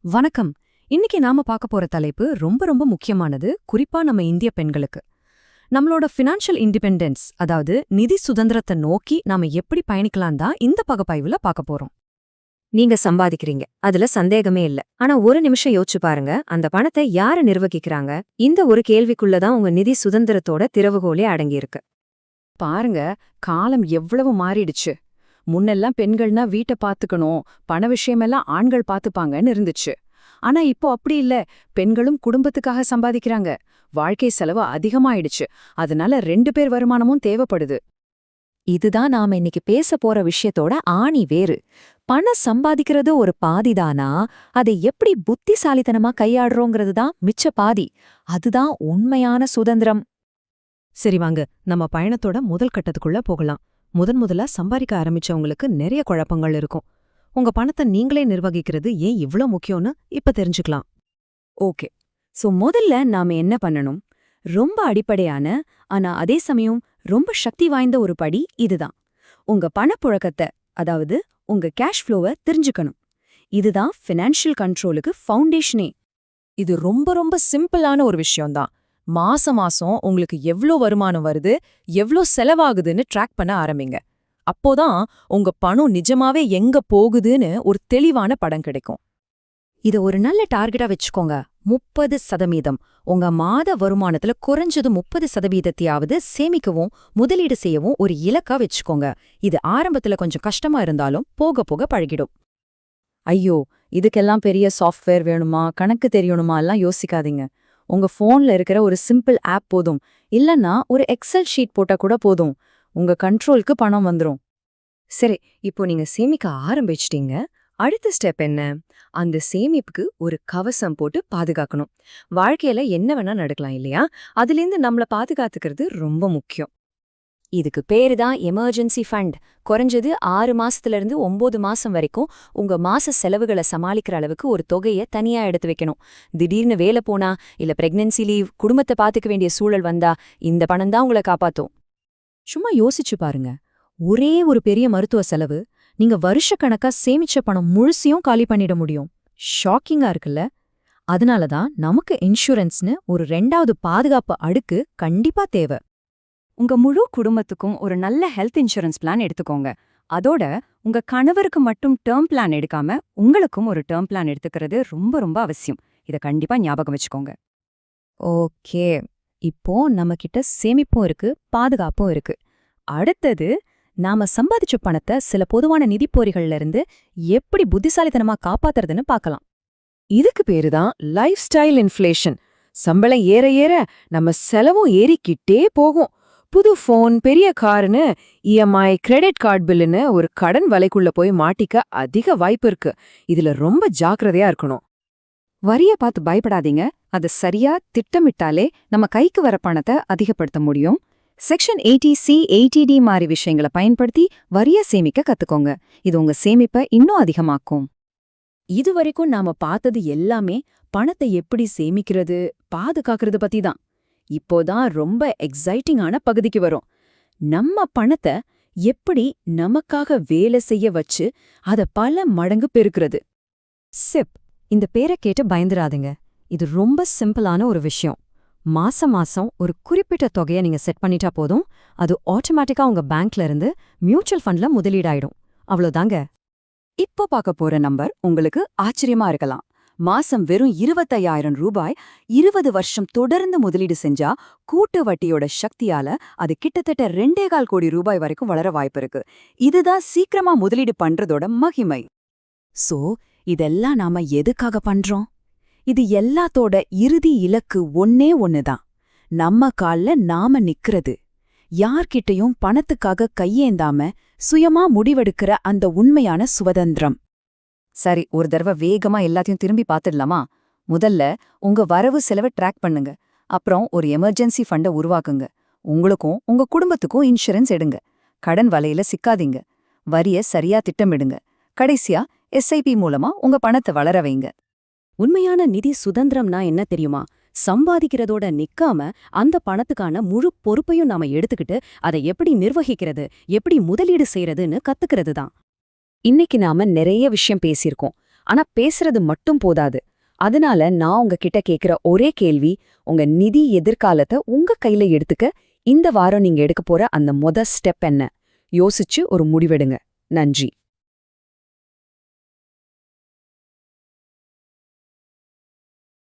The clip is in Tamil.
வணக்கம். இன்னைக்கு நாம பார்க்க போற தலைப்பு ரொம்ப ரொம்ப முக்கியமானது, குறிப்பா நம்ம இந்திய பெண்களுக்கு. நம்மளோட ஃபினான்ஷியல் இண்டிபெண்டன்ஸ், அதாவது நிதி சுதந்திரத்தை நோக்கி நாம எப்படி பயணிக்கலாம் தான் இந்த பகுப்பாய்வுல பார்க்க போறோம். நீங்க சம்பாதிக்கிறீங்க, அதுல சந்தேகமே இல்ல. ஆனா ஒரு நிமிஷம் யோசிச்சு பாருங்க, அந்த பணத்தை யாரு நிர்வகிக்கிறாங்க? இந்த ஒரு கேள்விக்குள்ளதான் உங்க நிதி சுதந்திரத்தோட திறவுகோலே அடங்கியிருக்கு. பாருங்க, காலம் எவ்வளவு மாறிடுச்சு. முன்னெல்லாம் பெண்கள்னா வீட்டை பாத்துக்கணும், பண விஷயமெல்லாம் ஆண்கள் பாத்துப்பாங்கன்னு இருந்துச்சு. ஆனா இப்போ அப்படி இல்ல, பெண்களும் குடும்பத்துக்காக சம்பாதிக்கிறாங்க. வாழ்க்கை செலவு அதிகமாயிடுச்சு, அதனால 2 பேர் வருமானமும் தேவைப்படுது. இதுதான் நாம இன்னைக்கு பேச போற விஷயத்தோட ஆணி வேறு. பணம் சம்பாதிக்கிறது ஒரு பாதிதானா, அதை எப்படி புத்திசாலித்தனமா கையாடுறோங்கிறது தான் மிச்ச பாதி. அதுதான் உண்மையான சுதந்திரம். சரி வாங்க, நம்ம பயணத்தோட முதல் கட்டத்துக்குள்ள போகலாம். முதலா சம்பாதிக்க ஆரம்பிச்சவங்களுக்கு நிறைய குழப்பங்கள் இருக்கும். உங்க பணத்தை நீங்களே நிர்வகிக்கிறது ஏன் இவ்ளோ முக்கியம்னு இப்ப தெரிஞ்சுக்கலாம். ஓகே, முதல்ல நாம என்ன பண்ணணும்? ரொம்ப அடிப்படையான, ஆனா அதே சமயம் ரொம்ப சக்தி வாய்ந்த ஒரு படி இதுதான். உங்க பணப்புழக்கத்தை, அதாவது உங்க கேஷ் ஃப்ளோவை தெரிஞ்சுக்கணும். இதுதான் ஃபினான்ஷியல் கண்ட்ரோலுக்கு ஃபவுண்டேஷனே. இது ரொம்ப ரொம்ப சிம்பிளான ஒரு விஷயம்தான். மாசம் உங்களுக்கு எவ்ளோ வருமானம் வருது, எவ்ளோ செலவாகுதுன்னு ட்ராக் பண்ண ஆரம்பிங்க. அப்போதான் உங்க பணம் நிஜமாவே எங்க போகுதுன்னு ஒரு தெளிவான படம் கிடைக்கும். இத ஒரு நல்ல டார்கெட்டா வச்சுக்கோங்க. 30% உங்க மாத வருமானத்துல குறைஞ்சது 30%த்தையாவது சேமிக்கவும் முதலீடு செய்யவும் ஒரு இலக்கா வச்சுக்கோங்க. இது ஆரம்பத்துல கொஞ்சம் கஷ்டமா இருந்தாலும் போக போக பழகிடும். ஐயோ, இதுக்கெல்லாம் பெரிய சாஃப்ட்வேர் வேணுமா, கணக்கு தெரியணுமா எல்லாம் யோசிக்காதீங்க. உங்க போன்ல இருக்கிற ஒரு சிம்பிள் ஆப் போதும், இல்லன்னா ஒரு எக்ஸல் ஷீட் போட்டா கூட போதும். உங்க கண்ட்ரோலுக்கு பணம் வந்துரும். சரி, இப்போ நீங்க சேமிக்க ஆரம்பிச்சிட்டீங்க. அடுத்த ஸ்டெப் என்ன? அந்த சேமிப்புக்கு ஒரு கவசம் போட்டு பாதுகாக்கணும். வாழ்க்கையில என்ன வேணா நடக்கலாம் இல்லையா? அதிலிருந்து நம்மள பாதுகாத்துக்கிறது ரொம்ப முக்கியம். இதுக்கு பேரு தான் எமர்ஜென்சி ஃபண்ட். குறைஞ்சது 6 மாசத்துல இருந்து 9 மாசம் வரைக்கும் உங்க மாச செலவுகளை சமாளிக்கிற அளவுக்கு ஒரு தொகையை தனியா எடுத்து வைக்கணும். திடீர்னு வேலை போனா, இல்ல பிரெக்னன்சி லீவ், குடும்பத்தை பாத்துக்க வேண்டிய சூழல் வந்தா இந்த பணம் தான் உங்களை காப்பாத்தும். சும்மா யோசிச்சு பாருங்க, ஒரே ஒரு பெரிய மருத்துவ செலவு, நீங்க வருஷக்கணக்கா சேமிச்ச பணம் முழுசையும் காலி பண்ணிட முடியும். ஷாக்கிங்கா இருக்குல்ல? அதனாலதான் நமக்கு இன்சூரன்ஸ்னு ஒரு 2வது பாதுகாப்பு அடுக்கு கண்டிப்பா தேவை. உங்க முழு குடும்பத்துக்கும் ஒரு நல்ல ஹெல்த் இன்சூரன்ஸ் பிளான் எடுத்துக்கோங்க. அதோட உங்க கணவருக்கு மட்டும் டேர்ம் பிளான் எடுக்காம உங்களுக்கும் ஒரு டேர்ம் பிளான் எடுத்துக்கிறது ரொம்ப ரொம்ப அவசியம். இத கண்டிப்பா ஞாபகம் வச்சுக்கோங்க. ஓகே, இப்போ நம்ம கிட்ட சேமிப்பும் இருக்கு, பாதுகாப்பும் இருக்கு. அடுத்தது, நாம சம்பாதிச்ச பணத்தை சில பொதுவான நிதிப்பொறிகள்ல இருந்து எப்படி புத்திசாலித்தனமா காப்பாத்துறதுன்னு பார்க்கலாம். இதுக்கு பேருதான் லைஃப் ஸ்டைல் இன்ஃப்ளேஷன். சம்பளம் ஏற ஏற நம்ம செலவும் ஏறிக்கிட்டே போகும். புது போன், பெரிய காருன்னு இஎம்ஐ, கிரெடிட் கார்டு பில்லுன்னு ஒரு கடன் வலைக்குள்ள போய் மாட்டிக்க அதிக வாய்ப்பு இருக்கு. இதுல ரொம்ப ஜாக்கிரதையா இருக்கணும். வரிய பார்த்து பயப்படாதீங்க. அது சரியா திட்டமிட்டாலே நம்ம கைக்கு வர பணத்தை அதிகப்படுத்த முடியும். செக்ஷன் 80C, 80D மாதிரி விஷயங்களை பயன்படுத்தி வரிய சேமிக்க கத்துக்கோங்க. இது உங்க சேமிப்பை இன்னும் அதிகமாக்கும். இதுவரைக்கும் நாம பார்த்தது எல்லாமே பணத்தை எப்படி சேமிக்கிறது, பாதுகாக்கிறது பத்தி தான். இப்போதான் ரொம்ப எக்ஸைட்டிங்கான பகுதிக்கு வரும். நம்ம பணத்தை எப்படி நமக்காக வேலை செய்ய வச்சு அத பல மடங்கு பெருக்கிறது. சிப், இந்த பேரை கேட்டு பயந்துராதுங்க. இது ரொம்ப சிம்பிளான ஒரு விஷயம். மாசம் ஒரு குறிப்பிட்ட தொகையை நீங்க செட் பண்ணிட்டா போதும், அது ஆட்டோமேட்டிக்கா உங்க பேங்க்ல இருந்து மியூச்சுவல் ஃபண்ட்ல முதலீடாயிடும். அவ்வளோதாங்க. இப்போ பார்க்க போற நம்பர் உங்களுக்கு ஆச்சரியமா இருக்கலாம். மாசம் வெறும் 25,000 ரூபாய் 20 வருஷம் தொடர்ந்து முதலீடு செஞ்சா கூட்டு வட்டியோட சக்தியால அது கிட்டத்தட்ட 2.25 கோடி ரூபாய் வரைக்கும் வளர வாய்ப்பு இருக்கு. இதுதான் சீக்கிரமா முதலீடு பண்றதோட மகிமை. இதெல்லாம் நாம எதுக்காக பண்றோம்? இது எல்லாத்தோட இறுதி இலக்கு ஒன்னே ஒண்ணுதான். நம்ம கால்ல நாம நிக்கிறது. யார்கிட்டயும் பணத்துக்காக கையேந்தாம சுயமா முடிவெடுக்கிற அந்த உண்மையான சுதந்திரம். சரி, ஒரு தடவை வேகமா எல்லாத்தையும் திரும்பி பார்த்துடலாமா? முதல்ல உங்க வரவு செலவை ட்ராக் பண்ணுங்க. அப்புறம் ஒரு எமர்ஜென்சி ஃபண்டை உருவாக்குங்க. உங்களுக்கும் உங்க குடும்பத்துக்கும் இன்சூரன்ஸ் எடுங்க. கடன் வலையில சிக்காதீங்க. வரிய சரியா திட்டமிடுங்க. கடைசியா எஸ்ஐபி மூலமா உங்க பணத்தை வளர வைங்க. உண்மையான நிதி சுதந்திரம்னா என்ன தெரியுமா? சம்பாதிக்கிறதோட நிக்காம அந்த பணத்துக்கான முழு பொறுப்பையும் நாம எடுத்துக்கிட்டு அதை எப்படி நிர்வகிக்கிறது, எப்படி முதலீடு செய்யறதுன்னு கத்துக்கிறது தான். இன்னைக்கு நாம நிறைய விஷயம் பேசியிருக்கோம். ஆனா பேசுறது மட்டும் போதாது. அதனால நான் உங்ககிட்ட கேக்குற ஒரே கேள்வி, உங்க நிதி எதிர்காலத்தை உங்க கையில எடுத்துக்க இந்த வாரம் நீங்க எடுக்க போற அந்த ஸ்டெப் என்ன? யோசிச்சு ஒரு முடிவெடுங்க. நன்றி.